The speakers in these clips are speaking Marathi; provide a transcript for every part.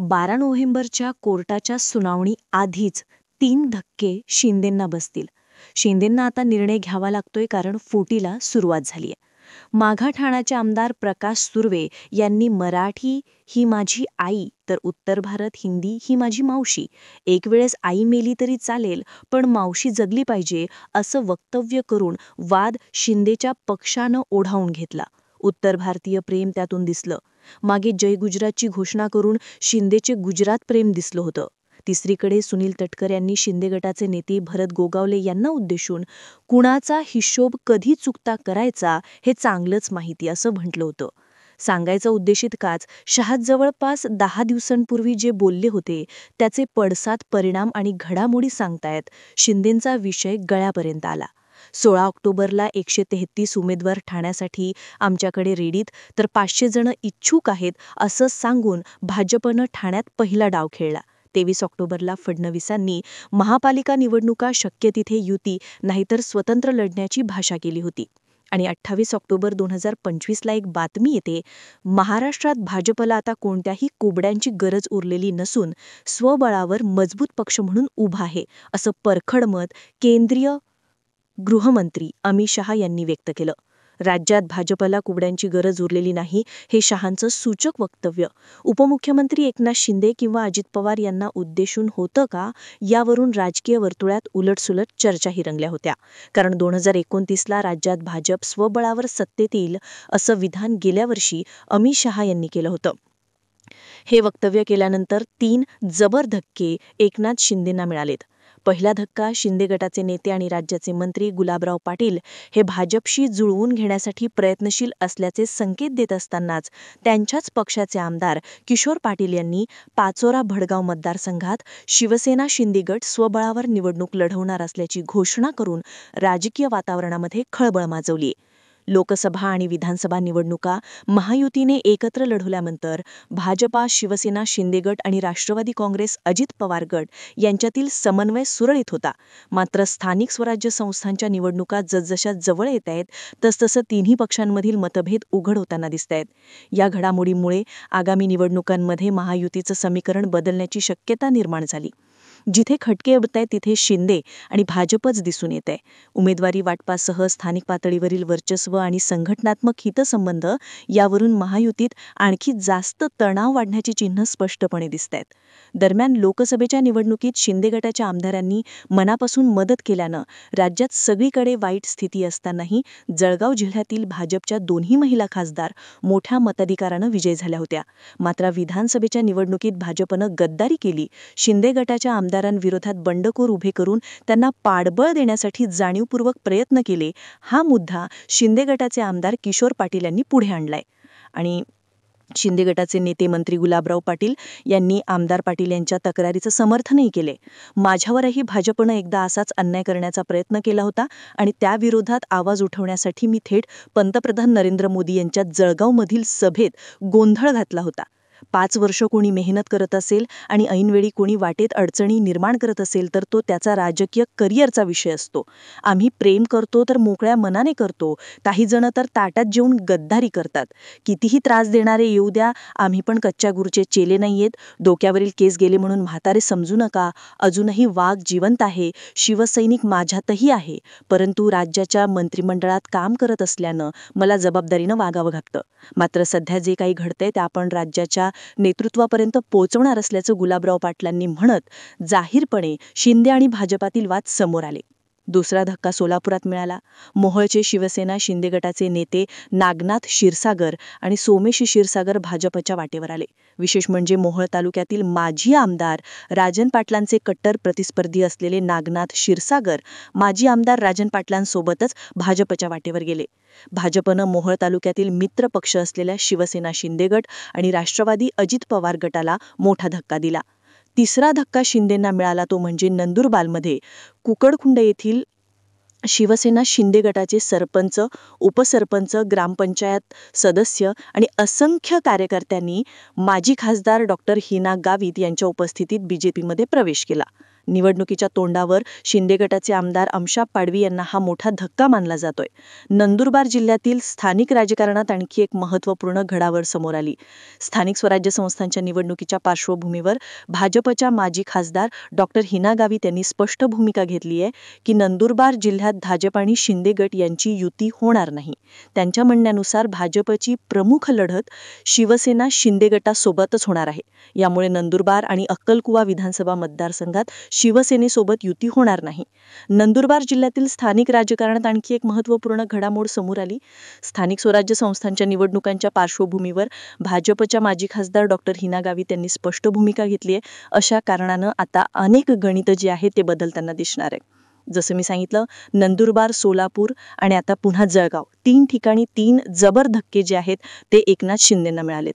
12 नोव्हेंबरच्या कोर्टाच्या सुनावणी आधीच 3 धक्के शिंदेंना बसतील. शिंदेंना आता निर्णय घ्यावा लागतोय कारण फुटीला सुरुवात झालीय. माघाठाणाचे आमदार प्रकाश सुर्वे यांनी मराठी ही माझी आई तर उत्तर भारत हिंदी ही माझी मावशी, एक वेळेस आई मेली तरी चालेल पण मावशी जगली पाहिजे असं वक्तव्य करून वाद शिंदेच्या पक्षानं ओढावून घेतला. उत्तर भारतीय प्रेम त्यातून दिसलं. मागे जय गुजरातची घोषणा करून शिंदेचे गुजरात प्रेम दिसलं होतं. तिसरीकडे सुनील तटकर यांनी शिंदे गटाचे नेते भरत गोगावले यांना उद्देशून कुणाचा हिशोब कधी चुकता करायचा हे चांगलंच माहिती असं म्हटलं होतं. सांगायचा उद्देश इतकाच, शहा जवळपास 10 दिवसांपूर्वी जे बोलले होते त्याचे पडसाद परिणाम आणि घडामोडी सांगतायत शिंदेंचा विषय गळ्यापर्यंत आला. 16 ऑक्टोबरला 133 उमेदवार ठाण्यासाठी आमच्याकडे रेडीत तर 500 जण इच्छुक आहेत असं सांगून भाजपनं ठाण्यात पहिला डाव खेळला. 23 ऑक्टोबरला फडणवीसांनी महापालिका निवडणुका शक्य तिथे युती नाहीतर स्वतंत्र लढण्याची भाषा केली होती. आणि 28 ऑक्टोबर 2025ला एक बातमी येते, महाराष्ट्रात भाजपला आता कोणत्याही कोबड्यांची गरज उरलेली नसून स्वबळावर मजबूत पक्ष म्हणून उभा आहे असं परखड मत केंद्रीय गृहमंत्री अमित शहा यांनी व्यक्त केलं. राज्यात भाजपला कुबड्यांची गरज उरलेली नाही हे शहांचं सूचक वक्तव्य उपमुख्यमंत्री एकनाथ शिंदे किंवा अजित पवार यांना उद्देशून होतं का, यावरून राजकीय वर्तुळात उलटसुलट चर्चाही रंगल्या होत्या. कारण 2029ला राज्यात भाजप स्वबळावर सत्तेत येईल असं विधान गेल्या वर्षी अमित शहा यांनी केलं होतं. हे वक्तव्य केल्यानंतर 3 जबर धक्के एकनाथ शिंदेंना मिळालेत. पहिला धक्का, शिंदे गटाचे नेते आणि राज्याचे मंत्री गुलाबराव पाटील हे भाजपशी जुळवून घेण्यासाठी प्रयत्नशील असल्याचे संकेत देत असतानाच त्यांच्याच पक्षाचे आमदार किशोर पाटील यांनी पाचोरा भडगाव मतदारसंघात शिवसेना शिंदे गट स्वबळावर निवडणूक लढवणार असल्याची घोषणा करून राजकीय वातावरणामध्ये खळबळ माजवली. लोकसभा आणि विधानसभा निवडणुका महायुतीने एकत्र लढवल्यानंतर भाजपा, शिवसेना शिंदे गट आणि राष्ट्रवादी काँग्रेस अजित पवार गट यांच्यातील समन्वय सुरळीत होता. मात्र स्थानिक स्वराज्य संस्थांच्या निवडणुका जसजशा जवळ येत आहेत तसतसं तिन्ही पक्षांमधील मतभेद उघड होताना दिसतायत. या घडामोडीमुळे आगामी निवडणुकांमध्ये महायुतीचं समीकरण बदलण्याची शक्यता निर्माण झाली. जिथे खटके उडतायत तिथे शिंदे आणि भाजपच दिसून येत आहे. उमेदवारी वाटपासह स्थानिक पातळीवरील वर्चस्व आणि संघटनात्मक हितसंबंध यावरून महायुतीत आणखी जास्त तणाव वाढण्याची चिन्ह स्पष्टपणे दिसतायत. दरम्यान लोकसभेच्या निवडणुकीत शिंदे गटाच्या आमदारांनी मनापासून मदत केल्यानं राज्यात सगळीकडे वाईट स्थिती असतानाही जळगाव जिल्ह्यातील भाजपच्या दोन्ही महिला खासदार मोठ्या मताधिकारानं विजयी झाल्या होत्या. मात्र विधानसभेच्या निवडणुकीत भाजपनं गद्दारी केली. शिंदे गटाच्या आमदारांविरोधात बंडखोर उभे करून त्यांना पाठबळ देण्यासाठी जाणीवपूर्वक प्रयत्न केले. हा मुद्दा शिंदे गटाचे आमदार किशोर पाटील यांनी पुढे आणलाय. आणि शिंदे गटाचे नेते मंत्री गुलाबराव पाटील यांनी आमदार पाटील यांच्या तक्रारीचं समर्थनही केले. माझ्यावरही भाजपनं एकदा असाच अन्याय करण्याचा प्रयत्न केला होता आणि त्याविरोधात आवाज उठवण्यासाठी मी थेट पंतप्रधान नरेंद्र मोदी यांच्या जळगावमधील सभेत गोंधळ घातला होता. 5 वर्ष कोणी मेहनत करत असेल आणि ऐनवेळी कोणी वाटेत अडचणी निर्माण करत असेल तर तो त्याचा राजकीय करिअरचा विषय असतो. आम्ही प्रेम करतो तर मोकळ्या मनाने करतो. काही जण तर ताटात जेवून गद्दारी करतात. कितीही त्रास देणारे येऊ द्या, आम्ही पण कच्च्या गुरूचे चेले नाहीयेत. डोक्यावरील केस गेले म्हणून म्हातारे समजू नका. अजूनही वाघ जिवंत आहे. शिवसैनिक माझ्यातही आहे. परंतु राज्याच्या मंत्रिमंडळात काम करत असल्यानं मला जबाबदारीनं वागावं लागतं. मात्र सध्या जे काही घडतंय ते आपण राज्याच्या नेतृत्वापर्यंत पोहोचवणार असल्याचं गुलाबराव पाटलांनी म्हणत जाहीरपणे शिंदे आणि भाजपातील वाद समोर आले. दुसरा धक्का सोलापुरात मिळाला. मोहोळचे शिवसेना शिंदे गटाचे नेते नागनाथ क्षीरसागर आणि सोमेश क्षीरसागर भाजपच्या वाटेवर आले. विशेष म्हणजे मोहोळ तालुक्यातील माजी आमदार राजन पाटलांचे कट्टर प्रतिस्पर्धी असलेले नागनाथ क्षीरसागर माजी आमदार राजन पाटलांसोबतच भाजपच्या वाटेवर गेले. भाजपनं मोहोळ तालुक्यातील मित्र पक्ष असलेल्या शिवसेना शिंदे गट आणि राष्ट्रवादी अजित पवार गटाला मोठा धक्का दिला. तिसरा धक्का शिंदेंना मिळाला तो म्हणजे नंदुरबारमध्ये कुकडखुंड येथील शिवसेना शिंदे गटाचे सरपंच, उपसरपंच, ग्रामपंचायत सदस्य आणि असंख्य कार्यकर्त्यांनी माजी खासदार डॉ. हिना गावित यांच्या उपस्थितीत बीजेपीमध्ये प्रवेश केला. निवडणुकीच्या तोंडावर शिंदे गटाचे आमदार अमशाप पाडवी यांना हा मोठा धक्का मानला जातोय. नंदुरबार जिल्ह्यातील स्थानिक राजकारणात आणखी एक महत्त्वपूर्ण घडामोड समोर आली. स्थानिक स्वराज्य संस्थांच्या निवडणुकीच्या पार्श्वभूमीवर भाजपच्या माजी खासदार डॉक्टर हिना गावित यांनी स्पष्ट भूमिका घेतली आहे की नंदुरबार जिल्ह्यात भाजप आणि शिंदे गट यांची युती होणार नाही. त्यांच्या म्हणण्यानुसार भाजपची प्रमुख लढत शिवसेना शिंदे गटासोबतच होणार आहे. यामुळे नंदुरबार आणि अक्कलकुवा विधानसभा मतदारसंघात शिवसेनेसोबत युती होणार नाही. नंदुरबार जिल्ह्यातील स्थानिक राजकारणात आणखी एक महत्त्वपूर्ण घडामोड समोर आली. स्थानिक स्वराज्य संस्थांच्या निवडणुकांच्या पार्श्वभूमीवर भाजपच्या माजी खासदार डॉक्टर हिना गावित यांनी स्पष्ट भूमिका घेतली आहे. अशा कारणानं आता अनेक गणितं जी आहेत ते बदलताना दिसणार आहे. जसं मी सांगितलं, नंदुरबार, सोलापूर आणि आता पुन्हा जळगाव 3 ठिकाणी 3 जबर धक्के जे आहेत ते एकनाथ शिंदेंना मिळालेत.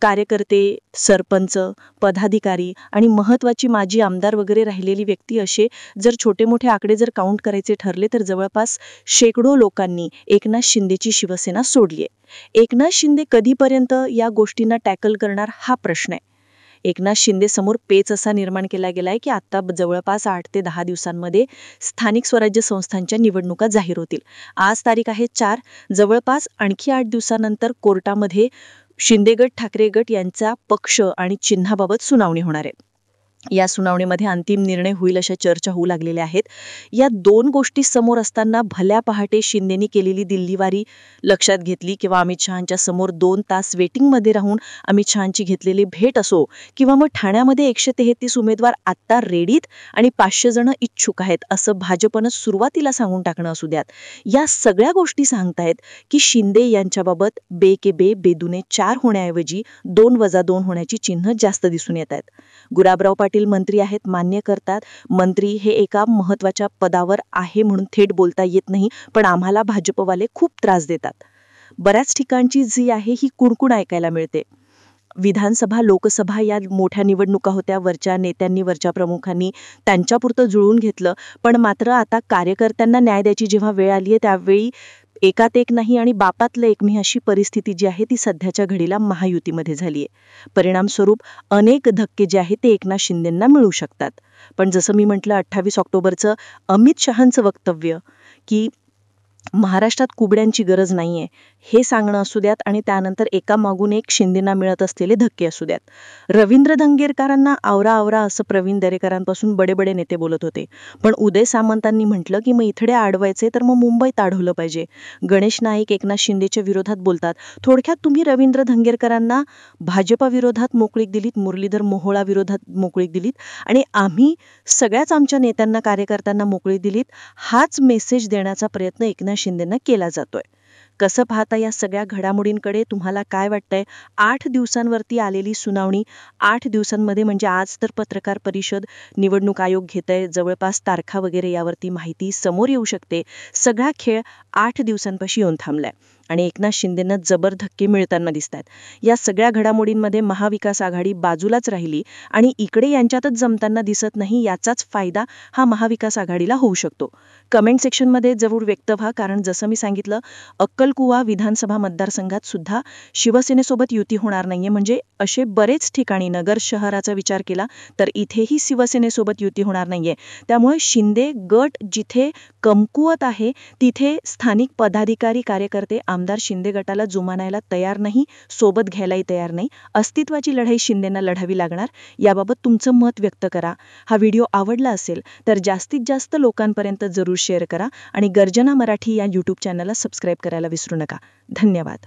कार्यकर्ते, सरपंच, पदाधिकारी आणि महत्त्वाची माजी आमदार वगैरे राहिलेली व्यक्ती असे जर छोटे मोठे आकडे जर काउंट करायचे ठरले तर जवळपास शेकडो लोकांनी एकनाथ शिंदेची शिवसेना सोडली आहे. एकनाथ शिंदे कधीपर्यंत या गोष्टींना टॅकल करणार हा प्रश्न आहे. एकनाथ शिंदे समोर पेच असा निर्माण केला गेलाय की आता जवळपास 8 ते 10 दिवसांमध्ये स्थानिक स्वराज्य संस्थांच्या निवडणुका जाहीर होतील. आज तारीख आहे 4. जवळपास आणखी 8 दिवसानंतर कोर्टामध्ये शिंदे गट, ठाकरे गट यांचा पक्ष आणि चिन्हाबाबत सुनावणी होणार आहे. या सुनावणीमध्ये अंतिम निर्णय होईल अशा चर्चा होऊ लागलेल्या आहेत. या 2 गोष्टी समोर असताना भल्या पहाटे शिंदेनी केलेली दिल्लीवारी लक्षात घेतली किंवा अमित शहांच्या समोर 2 तास वेटिंगमध्ये राहून अमित शहांची घेतलेली भेट असो किंवा मग ठाण्यामध्ये 133 उमेदवार आत्ता रेडीत आणि 500 जण इच्छुक आहेत असं भाजपनं सुरुवातीला सांगून टाकणं असू द्यात. या सगळ्या गोष्टी सांगतायत की शिंदे यांच्याबाबत बे के बे बेदुने 4 होण्याऐवजी 2+2 होण्याची चिन्ह जास्त दिसून येत आहेत. गुलाबराव पाटील मंत्री आहेत, मान्य करतात. मंत्री हे एका महत्त्वाच्या पदावर आहे म्हणून थेट बोलता येत नाही, पण आम्हाला भाजपवाले खूप त्रास देतात. बऱ्याच ठिकाणची जी आहे ही कुणकुण ऐकायला मिळते. विधानसभा, लोकसभा या मोठ्या निवडणुका होत्या. वरच्या नेत्यांनी, वरच्या प्रमुखांनी त्यांच्यापुरतं जुळवून घेतलं. पण मात्र आता कार्यकर्त्यांना न्याय द्यायची जेव्हा वेळ आली आहे त्यावेळी एकात एक नाही आणि बापातलं एक मी अशी परिस्थिती जी आहे ती सध्याच्या घडीला महायुतीमध्ये झाली आहे. परिणामस्वरूप अनेक धक्के जे आहेत ते एकनाथ शिंदेंना मिळू शकतात. पण जसं मी म्हटलं 28 ऑक्टोबरचं अमित शहांचं वक्तव्य की महाराष्ट्रात कुबड्यांची गरज नाहीये हे सांगणं असू द्यात आणि त्यानंतर एकामागून एक शिंदेंना मिळत असलेले धक्के असू द्यात. रवींद्र धंगेरकरांना आवरा आवरा असं प्रवीण दरेकरांपासून बडे बडे नेते बोलत होते. पण उदय सामंतांनी म्हटलं की मग इथडे अडवायचे तर मग मुंबईत अडवलं पाहिजे. गणेश नाईक एकनाथ शिंदेच्या विरोधात बोलतात. थोडक्यात तुम्ही रवींद्र धंगेरकरांना भाजपा विरोधात मोकळीक दिलीत, मुरलीधर मोहोळा विरोधात मोकळीक दिलीत आणि आम्ही सगळ्याच आमच्या नेत्यांना, कार्यकर्त्यांना मोकळीक दिलीत. हाच मेसेज देण्याचा प्रयत्न एकनाथ शिंदेंना केला जातोय. कसं पाहता या सगळ्या घडामोडींकडे? तुम्हाला काय वाटतंय? 8 दिवसांवरती आलेली सुनावणी, 8 दिवसांमध्ये म्हणजे आज तर पत्रकार परिषद, निवडणूक आयोग घेतंय, जवळपास तारखा वगैरे यावरती माहिती समोर येऊ शकते. सगळा खेळ 8 दिवसांपाशी येऊन थांबलाय आणि एकनाथ शिंदेंना जबर धक्के मिळताना दिसतात. या सगळ्या घडामोडींमध्ये महाविकास आघाडी बाजूलाच राहिली आणि इकडे यांच्यातच जमताना दिसत नाही. याचाच फायदा हा महाविकास आघाडीला होऊ शकतो. कमेंट सेक्शनमध्ये जरूर व्यक्त व्हा, कारण जसं मी सांगितलं अक्कलकुवा विधानसभा मतदारसंघात सुद्धा शिवसेनेसोबत युती होणार नाहीये. म्हणजे असे बरेच ठिकाणी, नगर शहराचा विचार केला तर इथेही शिवसेनेसोबत युती होणार नाहीये. त्यामुळे शिंदे गट जिथे कमकुवत आहे तिथे स्थानिक पदाधिकारी, कार्यकर्ते, आमदार शिंदे गटाला जुमानायला तयार नाही, सोबत घ्यायलाही तयार नाही. अस्तित्वाची लढाई शिंदेंना लढावी लागणार. याबाबत तुमचं मत व्यक्त करा. हा व्हिडिओ आवडला असेल तर जास्तीत जास्त लोकांपर्यंत जरूर शेअर करा आणि गर्जना मराठी या यूट्यूब चॅनलला सबस्क्राईब करायला विसरू नका. धन्यवाद.